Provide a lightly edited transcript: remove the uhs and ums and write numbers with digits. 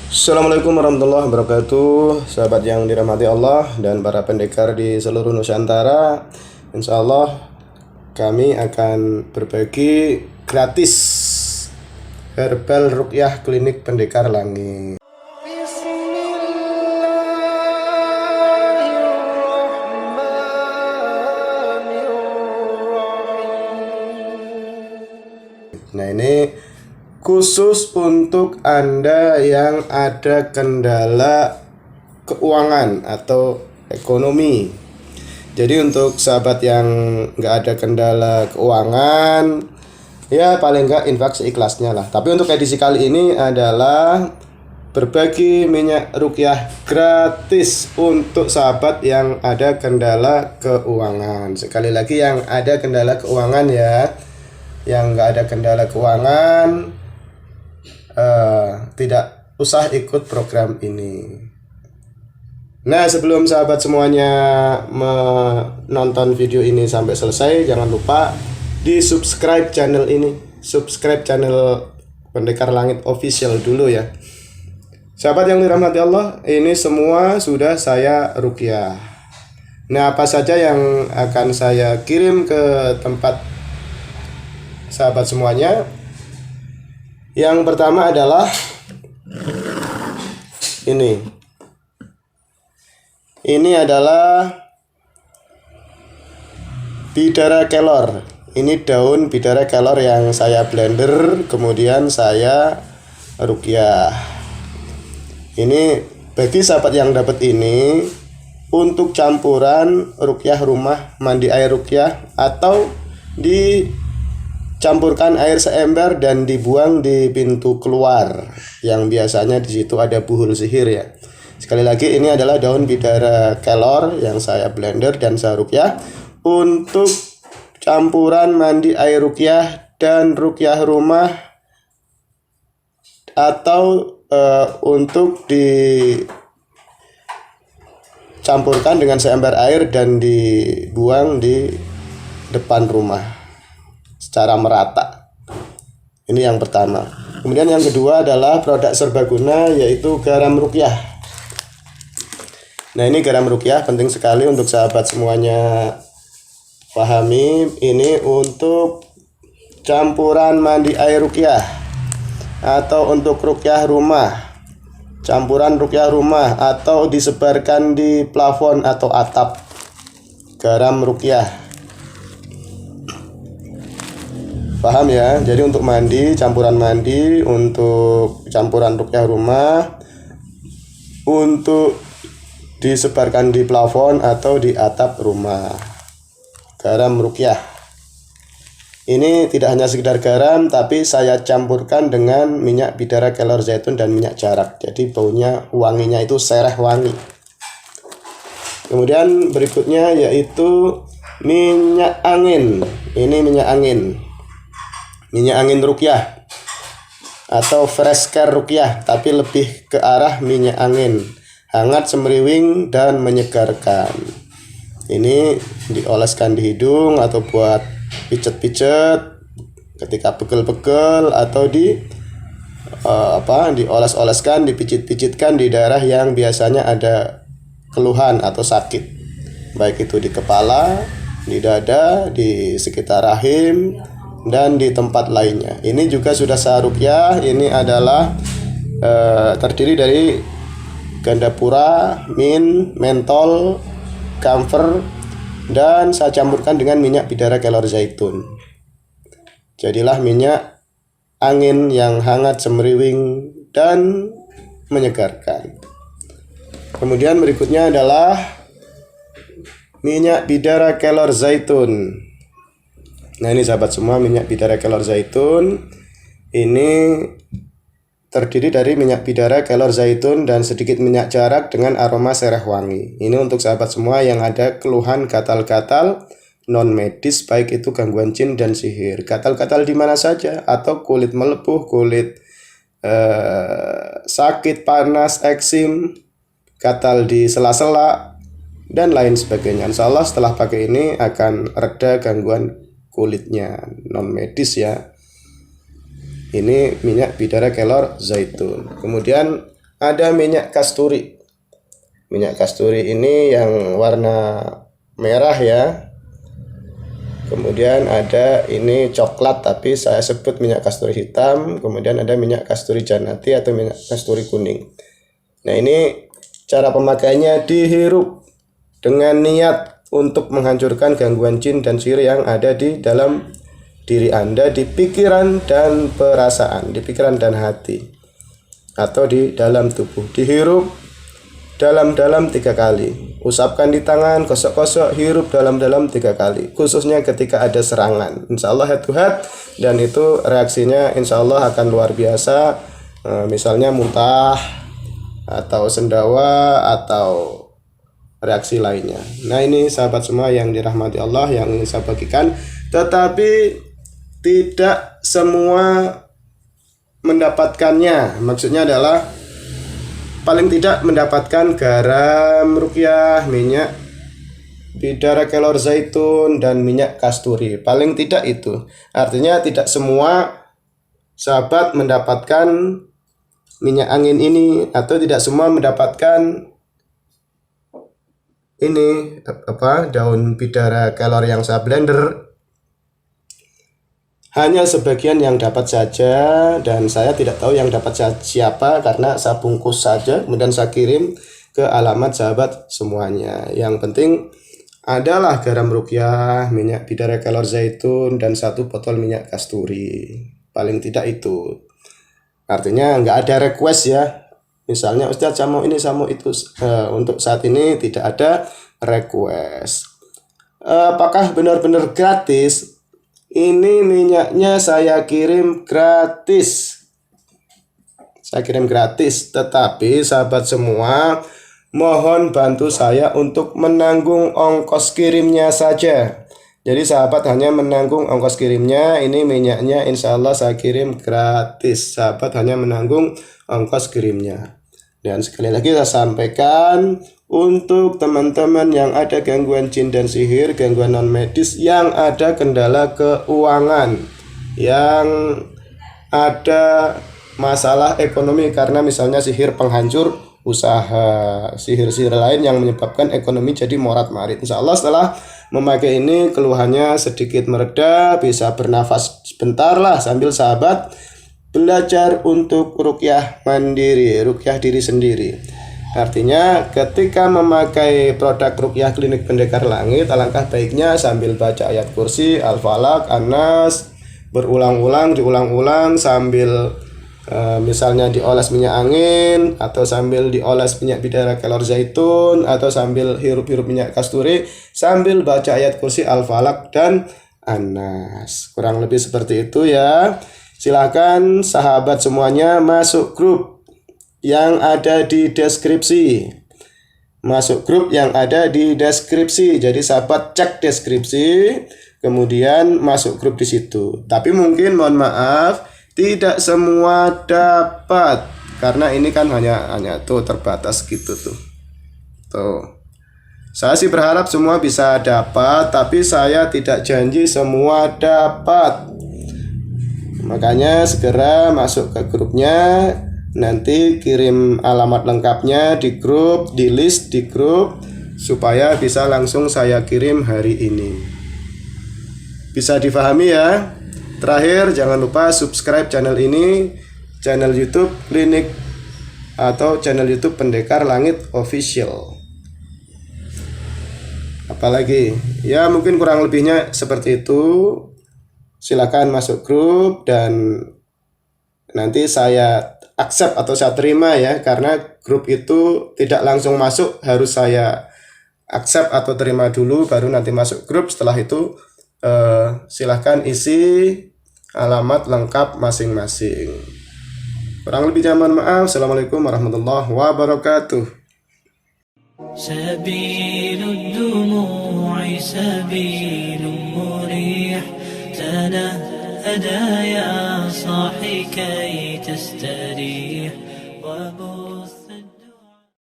Assalamualaikum warahmatullahi wabarakatuh. Sahabat yang dirahmati Allah dan para pendekar di seluruh Nusantara, insya Allah kami akan berbagi gratis herbal ruqyah klinik pendekar langit. Nah, ini khusus untuk Anda yang ada kendala keuangan atau ekonomi. Jadi untuk sahabat yang nggak ada kendala keuangan, ya paling nggak infak seikhlasnya lah. Tapi untuk edisi kali ini adalah berbagi minyak ruqyah gratis untuk sahabat yang ada kendala keuangan. Sekali lagi yang ada kendala keuangan ya. Yang nggak ada kendala keuangan tidak usah ikut program ini. Nah, sebelum sahabat semuanya menonton video ini sampai selesai, jangan lupa di subscribe channel ini, subscribe channel Pendekar Langit Official dulu ya. Sahabat yang dirahmati Allah, ini semua sudah saya ruqyah. Nah, apa saja yang akan saya kirim ke tempat sahabat semuanya? Yang pertama adalah ini. Ini adalah bidara kelor. Ini daun bidara kelor yang saya blender, kemudian saya ruqyah. Ini bagi sahabat yang dapat ini untuk campuran ruqyah rumah, mandi air ruqyah, atau campurkan air seember dan dibuang di pintu keluar yang biasanya di situ ada buhul sihir ya. Sekali lagi, ini adalah daun bidara kelor yang saya blender dan saya ruqyah untuk campuran mandi air ruqyah dan ruqyah rumah, atau untuk dicampurkan dengan seember air dan dibuang di depan rumah secara merata. Ini yang pertama. Kemudian yang kedua adalah produk serbaguna, yaitu garam ruqyah. Nah, ini garam ruqyah penting sekali untuk sahabat semuanya pahami. Ini untuk campuran mandi air ruqyah atau untuk ruqyah rumah, campuran ruqyah rumah, atau disebarkan di plafon atau atap. Garam ruqyah, paham ya? Jadi untuk mandi, campuran mandi, untuk campuran ruqyah rumah, untuk disebarkan di plafon atau di atap rumah. Garam ruqyah. Ini tidak hanya sekedar garam, tapi saya campurkan dengan minyak bidara kelor zaitun dan minyak jarak. Jadi baunya, wanginya itu sereh wangi. Kemudian berikutnya yaitu minyak angin. Ini minyak angin. Minyak angin ruqyah atau fresh care ruqyah, tapi lebih ke arah minyak angin, hangat, semriwing, dan menyegarkan. Ini dioleskan di hidung atau buat pijet-pijet ketika pegel-pegel, atau dioles-oleskan, dipijit-pijitkan di daerah yang biasanya ada keluhan atau sakit, baik itu di kepala, di dada, di sekitar rahim, dan di tempat lainnya. Ini juga sudah saya ruqyah. Ini adalah terdiri dari gandapura, mint, mentol, camphor, dan saya campurkan dengan minyak bidara kelor zaitun. Jadilah minyak angin yang hangat, semriwing, dan menyegarkan. Kemudian berikutnya adalah minyak bidara kelor zaitun. Nah, ini sahabat semua, minyak bidara kelor zaitun ini terdiri dari minyak bidara kelor zaitun dan sedikit minyak jarak dengan aroma sereh wangi. Ini untuk sahabat semua yang ada keluhan gatal-gatal non medis, baik itu gangguan jin dan sihir. Gatal-gatal di mana saja, atau kulit melepuh, kulit sakit, panas, eksim, gatal di sela-sela, dan lain sebagainya. Insya Allah setelah pakai ini akan reda gangguan kulitnya, non medis ya. Ini minyak bidara kelor zaitun. Kemudian ada minyak kasturi. Minyak kasturi ini yang warna merah ya. Kemudian ada ini coklat tapi saya sebut minyak kasturi hitam. Kemudian ada minyak kasturi janati atau minyak kasturi kuning. Nah, ini cara pemakaiannya: dihirup dengan niat untuk menghancurkan gangguan jin dan sihir yang ada di dalam diri Anda, di pikiran dan perasaan, di pikiran dan hati, atau di dalam tubuh. Dihirup dalam-dalam 3 kali. Usapkan di tangan, gosok-gosok, hirup dalam-dalam 3 kali. Khususnya ketika ada serangan. Insya Allah head to head, dan itu reaksinya insya Allah akan luar biasa. Misalnya muntah, atau sendawa, atau reaksi lainnya. Nah, ini sahabat semua yang dirahmati Allah yang ingin saya bagikan. Tetapi tidak semua mendapatkannya. Maksudnya adalah paling tidak mendapatkan garam ruqyah, minyak bidara kelor zaitun, dan minyak kasturi. Paling tidak itu. Artinya tidak semua sahabat mendapatkan minyak angin ini, atau tidak semua mendapatkan ini daun bidara kelor yang saya blender. Hanya sebagian yang dapat saja, dan saya tidak tahu yang dapat siapa karena saya bungkus saja kemudian saya kirim ke alamat sahabat semuanya. Yang penting adalah garam ruqyah, minyak bidara kelor zaitun, dan 1 botol minyak kasturi. Paling tidak itu. Artinya nggak ada request ya. Misalnya Ustadz saya mau ini, saya mau itu. Untuk saat ini tidak ada request. Apakah benar-benar gratis? Ini minyaknya saya kirim gratis. Saya kirim gratis, tetapi sahabat semua mohon bantu saya untuk menanggung ongkos kirimnya saja. Jadi sahabat hanya menanggung ongkos kirimnya. Ini minyaknya insya Allah saya kirim gratis. Sahabat hanya menanggung ongkos kirimnya. Dan sekali lagi saya sampaikan, untuk teman-teman yang ada gangguan jin dan sihir, gangguan non medis, yang ada kendala keuangan, yang ada masalah ekonomi karena misalnya sihir penghancur usaha, sihir-sihir lain yang menyebabkan ekonomi jadi morat-marit, insya Allah setelah memakai ini keluhannya sedikit mereda, bisa bernafas sebentar lah sambil sahabat belajar untuk ruqyah mandiri, ruqyah diri sendiri. Artinya ketika memakai produk ruqyah klinik Pendekar Langit, alangkah baiknya sambil baca ayat kursi, Al-Falaq, An-Nas, berulang-ulang, diulang-ulang sambil misalnya dioles minyak angin, atau sambil dioles minyak bidara kelor zaitun, atau sambil hirup-hirup minyak kasturi, sambil baca ayat kursi, Al-Falaq, dan An-Nas. Kurang lebih seperti itu ya. Silakan sahabat semuanya masuk grup yang ada di deskripsi. Masuk grup yang ada di deskripsi. Jadi sahabat cek deskripsi, kemudian masuk grup di situ. Tapi mungkin mohon maaf, tidak semua dapat karena ini kan hanya tuh terbatas gitu tuh. Tuh. Saya sih berharap semua bisa dapat, tapi saya tidak janji semua dapat. Makanya segera masuk ke grupnya. Nanti kirim alamat lengkapnya di grup, di list di grup, supaya bisa langsung saya kirim hari ini. Bisa difahami ya. Terakhir jangan lupa subscribe channel ini, channel YouTube Klinik atau channel YouTube Pendekar Langit Official. Apalagi ya, mungkin kurang lebihnya seperti itu. Silakan masuk grup dan nanti saya accept atau saya terima ya, karena grup itu tidak langsung masuk, harus saya accept atau terima dulu baru nanti masuk grup. Setelah itu silahkan isi alamat lengkap masing-masing. Kurang lebihnya mohon maaf. Assalamualaikum warahmatullahi wabarakatuh. Sabilud dumu'i sabilun murih, تنهدى يا صاحي كي تستريح